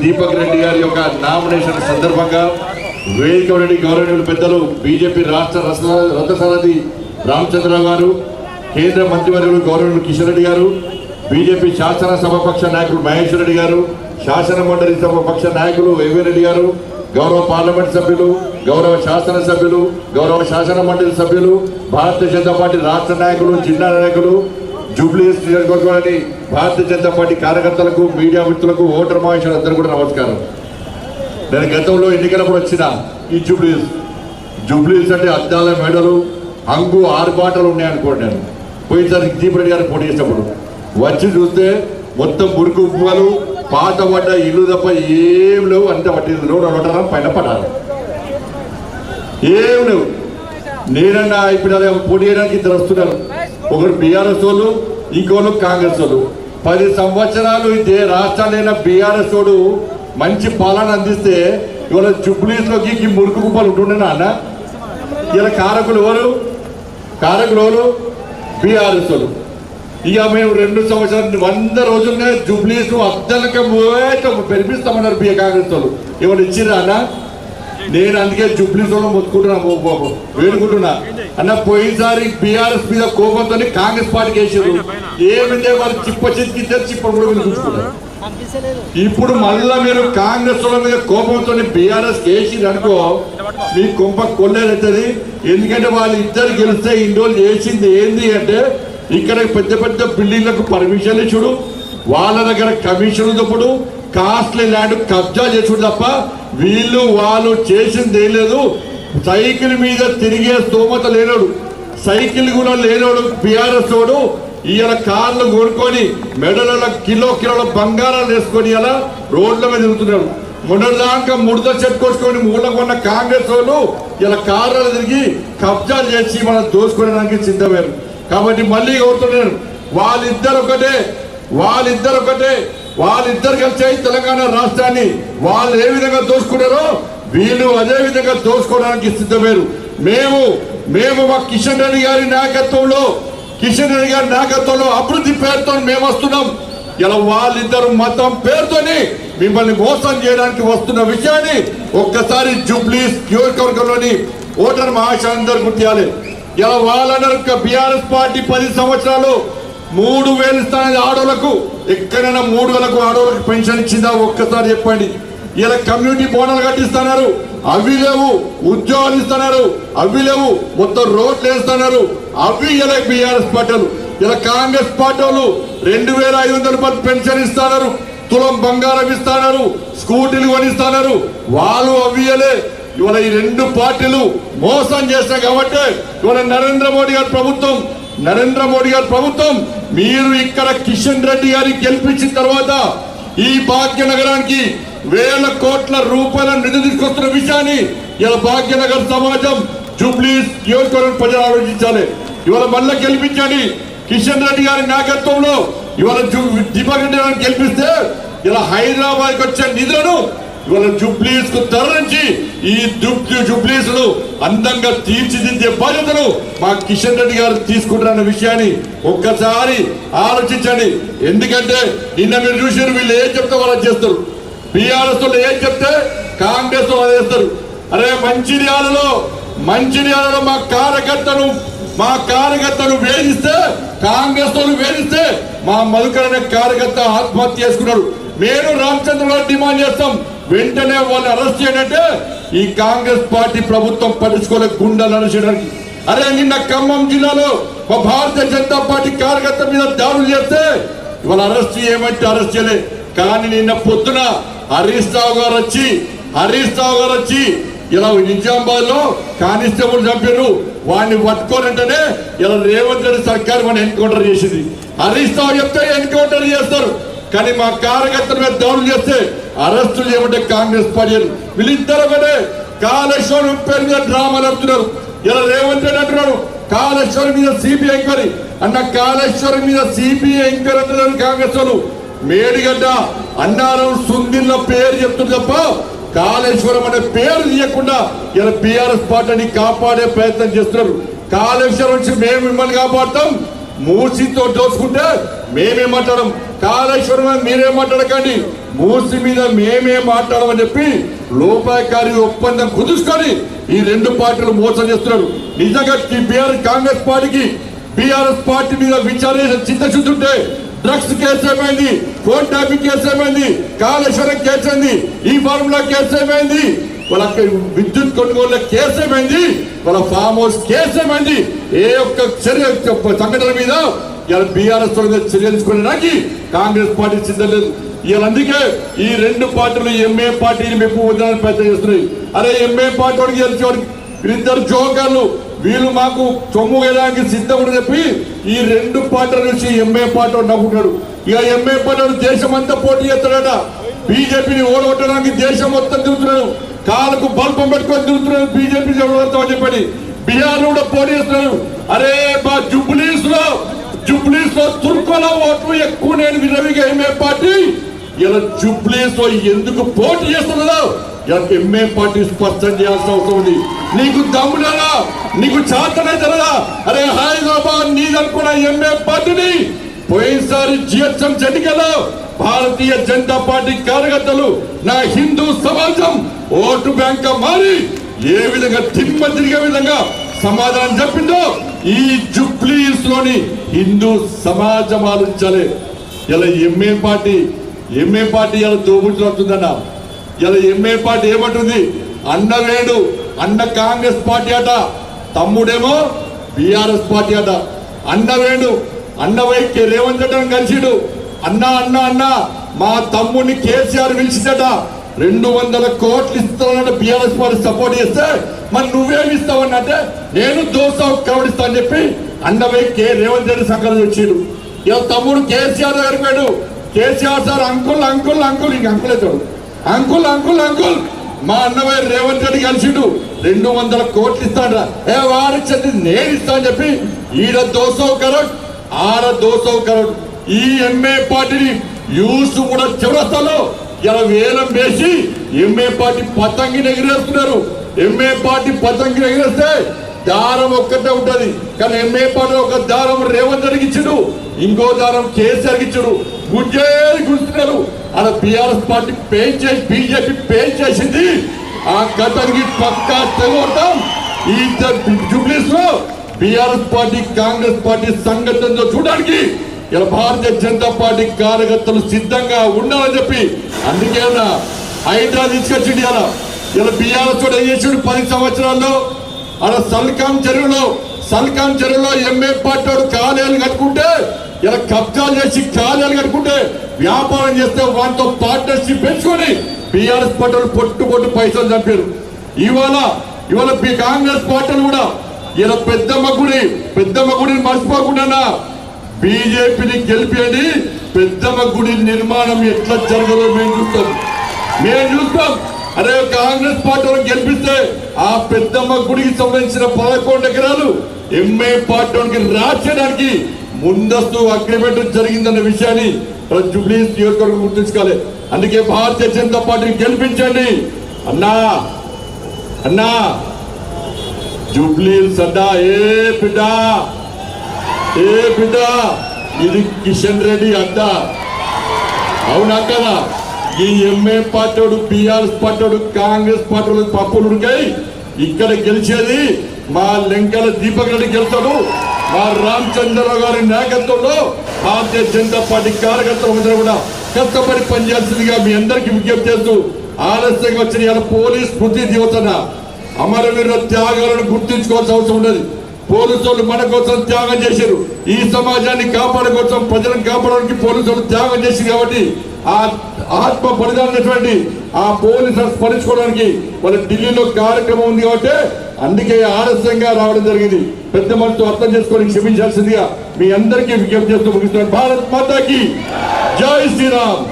దీపక్ రెడ్డి గారి యొక్క నామినేషన్ సందర్భంగా వేదిక రెడ్డి గౌరవనీయులు పెద్దలు బీజేపీ రాష్ట్ర రథసారథి రామచంద్రరావు గారు, కేంద్ర మంత్రివర్యులు గౌరవనీయులు కిషన్ రెడ్డి గారు, బీజేపీ శాసనసభాపక్ష నాయకులు మహేశ్వర్ రెడ్డి గారు, శాసన మండలి సభాపక్ష నాయకులు ఎంవీ రెడ్డి గారు, గౌరవ పార్లమెంట్ సభ్యులు, గౌరవ శాసనసభ్యులు, గౌరవ శాసన మండలి సభ్యులు, భారతీయ జనతా పార్టీ రాష్ట్ర నాయకులు, జిల్లా నాయకులు, జూబ్లీహిల్స్ నియోజకవర్గంలోని భారతీయ జనతా పార్టీ కార్యకర్తలకు, మీడియా మిత్రులకు, ఓటర్ మహాశయులందరూ కూడా నమస్కారం. నేను గతంలో ఎన్నికలప్పుడు వచ్చిన ఈ జూబ్లీహిల్స్ అంటే అద్దాల మేడలు, హంగు ఆరుబాటలు ఉన్నాయనుకోండి. నేను పోయినసారి దీపరెడ్డి గారు పోటీ చేసినప్పుడు వచ్చి చూస్తే మొత్తం మురుకు ఉప్పులు, పాత పడ్డ ఇల్లు తప్ప ఏం లేవు. అంత పట్టి రోడ్డు పైన పడాలి, ఏం లేవు. నేనన్నా ఇప్పుడు పోటీ చేయడానికి ఇద్దరు వస్తున్నారు. ఒకరు బీఆర్ఎస్ వాళ్ళు, ఇంకోళ్ళు కాంగ్రెస్ వాళ్ళు. 10 సంవత్సరాలు ఇదే రాష్ట్రాలైన బీఆర్ఎస్ వాడు మంచి పాలన అందిస్తే ఇవాళ జూబ్లీహిల్స్లోకి మురుకు కుప్పలు ఉంటుండేనా అన్న? ఇలా కారకులు ఎవరు? బీఆర్ఎస్ వాళ్ళు. ఇక మేము 2 సంవత్సరాలు 100 రోజులనే జూబ్లీహిల్స్ అద్దలకి పెరిపిస్తామన్నారు కాంగ్రెస్ వాళ్ళు. ఏమైనా ఇచ్చిరా అన్న? నేను అందుకే జూబ్లీహిల్స్ వాళ్ళు వేడుకుంటున్నా అన్న. పోయినసారి బీఆర్ఎస్ మీద కోపంతో కాంగ్రెస్ పార్టీకి వేసారు. ఏమిందే వాళ్ళు చిప్ప కూడా చూసుకున్నారు. ఇప్పుడు మళ్ళా మీరు కాంగ్రెస్ వాళ్ళ మీద కోపంతో బీఆర్ఎస్ వేసింది అనుకో, మీ కొంప కొల్లేదవుతుంది. ఎందుకంటే వాళ్ళు ఇద్దరు గెలిస్తే ఇన్ని రోజులు చేసింది ఏంది అంటే, ఇక్కడ పెద్ద పెద్ద బిల్డింగ్లకు పర్మిషన్లు ఇచ్చుడు, వాళ్ళ దగ్గర కమిషన్లు తప్పుడు, కాస్ట్లీ ల్యాండ్ కబ్జా చేసుడు తప్ప వాళ్ళు చేసింది ఏం లేదు. సైకిల్ మీద తిరిగే స్తోమత లేనోడు, సైకిల్ కూడా లేనోడు బీఆర్ఎస్ వాడు ఇవాళ కార్లు కొనుక్కొని మెడల కిలోల బంగారాలు వేసుకొని ఇలా రోడ్ల మీద తిరుగుతున్నాడు. మొన్నటిదాకా ముడత చెట్టుకొచ్చుకొని మూలకొన్న కాంగ్రెస్ వాళ్ళు ఇలా కార్లు తిరిగి కబ్జాలు చేసి మనం దోసుకోవడానికి సిద్ధమయ్యారు. కాబట్టి మళ్ళీ కోరుతున్నాను, వాళ్ళిద్దరు కలిసి తెలంగాణ రాష్ట్రాన్ని వాళ్ళు ఏ విధంగా దోచుకున్నారో వీళ్ళు అదే విధంగా దోచుకోవడానికి సిద్ధమయ్యారు. మేము మా కిషన్ రెడ్డి గారి నాయకత్వంలో అభివృద్ధి పేరుతో మేము వస్తున్నాం. ఇలా వాళ్ళిద్దరు మతం పేరుతోని మిమ్మల్ని మోసం చేయడానికి వస్తున్న విషయాన్ని ఒక్కసారి జూబ్లీహిల్స్ నియోజకవర్గంలోని ఓటర్ మహాశయులందరూ గుర్తియాలి. ఇలా వాళ్ళందరూ బీఆర్ఎస్ పార్టీ 10 సంవత్సరాలు 3000 ఇస్తానని ఆడోళ్లకు, ఎక్కడైనా 3000కు ఆడోళ్లకు పెన్షన్ ఇచ్చిందా ఒక్కసారి చెప్పండి. ఇలా కమ్యూనిటీ భవనాలు కట్టిస్తున్నారు, అవి లేవు. ఉద్యోగాలు ఇస్తున్నారు, అవి లేవు. మొత్తం రోడ్లు వేస్తున్నారు, అవి ఇలా బీఆర్ఎస్ పార్టీలు. ఇలా కాంగ్రెస్ పార్టీ వాళ్ళు 2500 రూపాయలు పెన్షన్ ఇస్తున్నారు, తులం బంగారం ఇస్తున్నారు, స్కూటీలు కొనిస్తున్నారు, వాళ్ళు అవ్వియలే. ఇవాళ ఈ 2 పార్టీలు మోసం చేస్తాయి. కాబట్టి ఇవాళ నరేంద్ర మోడీ గారి ప్రభుత్వం మీరు ఇక్కడ కిషన్ రెడ్డి గారికి గెలిపించిన తర్వాత ఈ భాగ్యనగరానికి 1000 కోట్ల రూపాయల నిధులు తీసుకొస్తున్న విషయాన్ని ఇలా భాగ్యనగర్ సమాజం, జూబ్లీహిల్స్ నియోజకవర్గం ప్రజలు ఆలోచించాలి. ఇవాళ మళ్ళీ గెలిపించండి. కిషన్ రెడ్డి గారి నాయకత్వంలో ఇవాళ దీపక్ రెడ్డి గారిని గెలిపిస్తే ఇలా హైదరాబాద్కి వచ్చే నిధులను ఇవాళ జూబ్లీహిల్స్ కు తరలించి ఈ జూబ్లీహిల్స్ ను అందంగా తీర్చిదిద్దే బాధ్యతను మా కిషన్ రెడ్డి గారు తీసుకుంటారన్న విషయాన్ని ఒక్కసారి ఆలోచించండి. ఎందుకంటే నిన్న మీరు చూసారు, వీళ్ళు ఏం చెప్తే వాళ్ళు చేస్తారు. బీఆర్ఎస్ వాళ్ళు ఏం చెప్తే కాంగ్రెస్ వాళ్ళు చేస్తారు. అరే మంచిర్యాలలో మా కార్యకర్తను వేధిస్తే, కాంగ్రెస్ వాళ్ళు వేధిస్తే మా మధుకర్ అనే కార్యకర్త ఆత్మహత్య చేసుకున్నాడు. మేము రామచంద్రరావు డిమాండ్ చేస్తాం, వెంటనే వాళ్ళు అరెస్ట్ చేయడంటే ఈ కాంగ్రెస్ పార్టీ ప్రభుత్వం పట్టించుకోలే గుండాలు అరెస్ట్ చేయడానికి. అరే నిన్న ఖమ్మం జిల్లాలో మా భారతీయ జనతా పార్టీ కార్యకర్త మీద దాడులు చేస్తే ఇవాళ అరెస్ట్ చేయమంటే అరెస్ట్ చేయలే. కానీ నిన్న పొద్దున హరీష్ రావు గారు వచ్చి ఇలా నిజామాబాద్ లో కానిస్టేబుల్ చంపారు, వాడిని పట్టుకోనంటేనే ఇలా రేవంత్ రెడ్డి సర్కార్ మన ఎన్కౌంటర్ చేసింది. హరీష్ రావు చెప్తే ఎన్కౌంటర్ చేస్తారు, కానీ మా కార్యకర్తల మీద దాడులు చేస్తే అరెస్టులు చేయమంటే కాంగ్రెస్ పార్టీ. వీళ్ళిద్దరు ఒకటే కాళేశ్వరం పేరు మీద డ్రామాలు ఆడుతున్నారు. ఇలా రేవంత్ రెడ్డి అంటున్నాడు కాళేశ్వరం మీద సిబిఐ ఎంక్వైరీ అన్న. కాళేశ్వరం మీద సిబిఐ ఎంక్వైరీ అంటున్నారు కాంగ్రెస్ వాళ్ళు. మేడిగడ్డ అన్నారం సుందిల్ల పేరు చెప్తుంది తప్ప కాళేశ్వరం అనే పేరు తీయకుండా ఇలా బీఆర్ఎస్ పార్టీని కాపాడే ప్రయత్నం చేస్తున్నారు. కాళేశ్వరం నుంచి మేము మిమ్మల్ని కాపాడుతాం, మూసితో దోచుకుంటే మేమేమంటాం. కాళేశ్వరం మీరే మాట్లాడకండి, మూసి మీద మేమే మాట్లాడమని చెప్పి లోపాయకారి ఒప్పందం కుదుర్చుకొని ఈ రెండు పార్టీలు మోసం చేస్తున్నారు. నిజంగా కాంగ్రెస్ పార్టీకి బీఆర్ఎస్ పార్టీ మీద విచారణ చిత్తశుద్ధి ఉంటే డ్రగ్స్ కేసు ఏమైంది, ఫోన్ ట్యాపింగ్ కేసు ఏమైంది, కాళేశ్వరం కేసు ఏంది, ఈ ఫార్ములా కేసు ఏమైంది, వాళ్ళ విద్యుత్ కొనుగోళ్ల కేసు ఏమైంది, వాళ్ళ ఫామ్ హౌస్ కేసు ఏమైంది, ఏ ఒక్క చర్య సంఘటన మీద ఇలా బీఆర్ఎస్ చర్య తీసుకోవడానికి కాంగ్రెస్ పార్టీ సిద్ధం లేదు. ఇలా అందుకే ఈ రెండు పార్టీలు ఎంఏ పార్టీని మెప్పు వదలని ప్రయత్నం చేస్తున్నాయి. అరే ఎంఏ పార్టీ వాడికి తెలిసేవాడికి వీళ్ళిద్దరు జోకర్లు, వీళ్ళు మాకు చొమ్ము వేయడానికి సిద్ధం అని చెప్పి ఈ రెండు పార్టీల నుంచి ఎంఏ పార్టీ నవ్వుకున్నాడు. ఇక ఎంఏ పార్టీ దేశం అంతా పోటీ చేస్తాడట, బీజేపీని ఓడగొట్టడానికి దేశం మొత్తం తిరుగుతున్నాడు, కాళ్ళకు బల్పం పెట్టుకొని తిరుగుతున్నాడు బీజేపీ అని చెప్పని బీహార్ కూడా పోటీ చేస్తున్నాడు. అరే మా జుబ్లీస్ లో తుర్కోల ఓట్లు ఎక్కువ నేను విరవిగా ఎంఏ పార్టీ ఇలా జుబ్లీస్ లో ఎందుకు పోటీ చేస్తున్నదో ఎంఏ పార్టీ స్పష్టం చేయాల్సిన అవసరం ఉంది. నీకు దమ్ములేదా, నీకు చేతనైతేదా? అరే హైదరాబాద్ నీదనుకున్న ఎంఏ పార్టీని పోయినసారి జిహెచ్ఎం ఎన్నికల్లో భారతీయ జనతా పార్టీ కార్యకర్తలు నా హిందూ సమాజం ఓటు బ్యాంక్ మారి ఏ విధంగా తిమ్మ తిరిగే విధంగా సమాధానం చెప్పిందో ఈ జుబ్లీస్ లోని హిందూ సమాజం ఆలోచించాలి. ఇలా ఎంఏ పార్టీ ఇలా దోబుతున్నట్టుందన్న. ఇలా ఎంఏ పార్టీ ఏమంటుంది, అన్న వేడు అన్న కాంగ్రెస్ పార్టీ అట, తమ్ముడేమో బీఆర్ఎస్ పార్టీ అట. అన్న వేడు అన్న వైకి రేవంత్ రెడ్డి కలిసిడు, అన్న అన్న అన్న మా తమ్ముడిని కేసీఆర్ పిలిచిందట, 200 కోట్లు ఇస్తానన్న బీఆర్ఎస్ పార్టీ సపోర్ట్ చేస్తే మరి నువ్వేమి ఇస్తావన్నంటే నేను దోస కవడిస్తా అని చెప్పి అన్న వైకి రేవంత్ రెడ్డి సంకల్పం వచ్చిండు. ఇలా తమ్ముడు కేసీఆర్ దగ్గరికి పోయాడు, KCR sir uncle uncle uncle ఇంక అంకుల్ అవుతాడు, అంకుల్ అంకుల్ అంకుల్ మా అన్నవయ్య రేవంత్ రెడ్డి కలిసిండు, 200 కోట్లు ఇస్తాడు, వారికి చెంది నేను ఇస్తా అని చెప్పి ఈడ 200 కరోడ్ ఆడ 200 కరోడ్. ఈ ఎంఏ పార్టీని యూస్ కూడా చౌరస్తాలో ఇలా వేలం వేసి ఎంఏ పార్టీ పతంగిని ఎగిరేస్తున్నారు. ఎంఏ పార్టీ పతంగిని ఎగిరేస్తే దారం ఒక్కటే ఉంటది, కానీ ఎంఏ పార్టీ ఒక దారం రేవంత్ రెడ్డికి ఇచ్చాడు, ఇంకో దారం కేసీఆర్కి ఇచ్చాడు, గుజ్జేది గుర్తున్నారు. అలా బీఆర్ఎస్ పార్టీ చేసి బీజేపీ చేసింది ఆ గతానికి పక్కా తెగొట్టాం. ఈ జూబ్లీస్ లో బీఆర్ఎస్ పార్టీ కాంగ్రెస్ పార్టీ సంఘటనతో చూడడానికి ఇలా భారతీయ జనతా పార్టీ కార్యకర్తలు సిద్ధంగా ఉండాలని చెప్పి అందుకే హైడ్రా తీసుకొచ్చింది. ఇలా బీఆర్ఎస్ కూడా చేసాడు 10 సంవత్సరాల్లో అలా సల్కాం చెరువులో ఎంఏ పార్టీ కాలేలు కట్టుకుంటే ఇలా కబ్జాలు చేసి కాలేలు కట్టుకుంటే వ్యాపారం చేస్తే వాటితో పార్ట్నర్షిప్ పెంచుకొని బీఆర్ఎస్ పార్టీలు పొట్టు పైసలు చంపారు. ఇవాళ కాంగ్రెస్ పార్టీలు కూడా ఇలా పెద్దమ్మ గుడిని మర్చిపోకుండా బీజేపీని గెలిపేది, పెద్దమ్మ గుడి నిర్మాణం ఎట్లా జరగదో మేము చూస్తాం. అదే కాంగ్రెస్ పార్టీని గెలిపిస్తే ఆ పెద్దమ్మ గుడికి సంబంధించిన 11 ఎకరాలు ఎంఏ పార్టీకి రాసేయడానికి ముందస్తు అగ్రిమెంట్ జరిగిందన్న విషయాన్ని జూబ్లీస్ నియోజకవర్గం గుర్తుంచుకోవాలి. అందుకే భారతీయ జనతా పార్టీని గెలిపించండి అన్నా. జూబ్లీస్ అడ్డా ఏ బిడ్డ ఇది కిషన్ రెడ్డి అడ్డా, అవునా కదా? ఈ M A party BRS party Congress party పప్పులుడికై ఇక్కడ గెలిచేది మా లెంకల దీపక్ రెడ్డి గెలుస్తాడు. మా రామచంద్రరావు గారి నాయకత్వంలో భారతీయ జనతా పార్టీ కార్యకర్తలు కూడా కష్టపడి పనిచేయాల్సిందిగా మీ అందరికీ విజ్ఞప్తి చేస్తూ ఆలస్యంగా వచ్చిన పోలీస్ స్మృతి దివసన అమరవీరుల త్యాగాలను గుర్తించుకోవాల్సిన అవసరం ఉండదు. పోలీసులు మన కోసం త్యాగం చేశారు, ఈ సమాజాన్ని కాపాడుకోసం ప్రజలను కాపాడడానికి పోలీసులు త్యాగం చేశారు. కాబట్టి ఆ ఆత్మ బలిదానటువంటి ఆ పోలీసులు స్మరించుకోవడానికి వాళ్ళ ఢిల్లీలో కార్యక్రమం ఉంది. కాబట్టి అందుకే ఆలస్యంగా రావడం జరిగింది. పెద్ద మనసుతో అర్థం చేసుకొని క్షమించాల్సిందిగా మీ అందరికీ విజ్ఞప్తి చేస్తూ ముగిస్తున్నాను. భారత్ మాతాకి జై శ్రీరామ్.